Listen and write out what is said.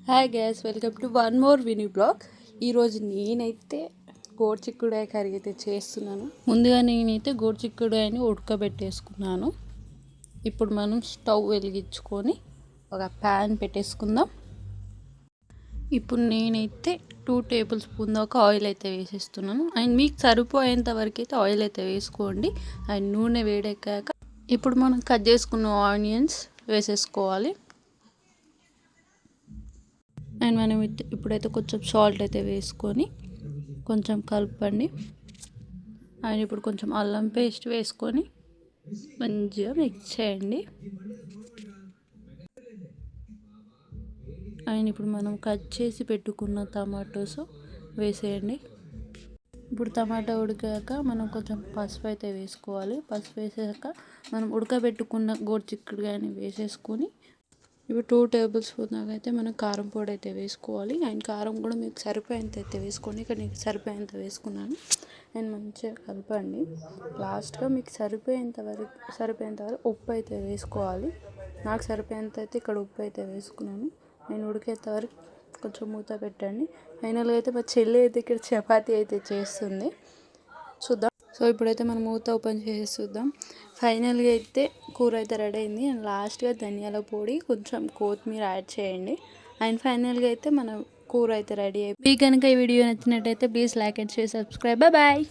Hi guys, welcome to one more Vini blog. ఈరోజు నేనైతే గోరుచిక్కుడుకాయ curry అయితే చేస్తున్నాను. ముందుగా నేనైతే గోరుచిక్కుడుకాయని ఉడకబెట్టేసుకున్నాను. ఇప్పుడు మనం స్టవ్ వెలిగించుకొని ఒక ప్యాన్ పెట్టేసుకుందాం. ఇప్పుడు నేనైతే 2 టేబుల్ స్పూన్ దాకా ఆయిల్ అయితే వేసేస్తున్నాను. అండ్ మీకు సరిపోయేంత వరకు అయితే ఆయిల్ అయితే వేసుకోండి. అండ్ నూనె వేడెక్కాక ఇప్పుడు మనం కట్ చేసుకున్న ఆనియన్స్ వేసేసుకోవాలి. అండ్ మనం ఇప్పుడైతే కొంచెం సాల్ట్ అయితే వేసుకొని కొంచెం కలపండి. అండ్ ఇప్పుడు కొంచెం అల్లం పేస్ట్ వేసుకొని మంచిగా మిక్స్ చేయండి. అండ్ ఇప్పుడు మనం కట్ చేసి పెట్టుకున్న టమాటోస్ వేసేయండి. ఇప్పుడు టమాటా ఉడికాక మనం కొంచెం పసుపు అయితే వేసుకోవాలి. పసుపు వేసాక మనం ఉడకబెట్టుకున్న గోరుచిక్కుడుకాయని వేసేసుకొని ఇప్పుడు 2 టేబుల్ స్పూన్ దాకా అయితే మనం కారం పొడి అయితే వేసుకోవాలి. అండ్ కారం కూడా మీకు సరిపోయేంత అయితే వేసుకోండి. ఇక్కడ నీకు సరిపోయేంత వేసుకున్నాను. అండ్ మంచిగా కలపండి. లాస్ట్గా మీకు సరిపోయేంత వరకు ఉప్పు అయితే వేసుకోవాలి. నాకు సరిపోయేంత అయితే ఇక్కడ ఉప్పు అయితే వేసుకున్నాను. నేను ఉడికేంత వరకు కొంచెం మూత పెట్టండి. ఫైనల్గా అయితే మా చెల్లి అయితే ఇక్కడ చపాతీ అయితే చేస్తుంది, చూద్దాం. సో ఇప్పుడైతే మనం మూత ఓపెన్ చేసి చూద్దాం. ఫైనల్గా అయితే కూర అయితే రెడీ అయింది. అండ్ లాస్ట్గా ధనియాల పొడి కొంచెం కొత్తిమీర యాడ్ చేయండి. అండ్ ఫైనల్గా అయితే మన కూర అయితే రెడీ అయిపోయింది. మీకు కనుక ఈ వీడియో నచ్చినట్టయితే please like and share, subscribe. Bye.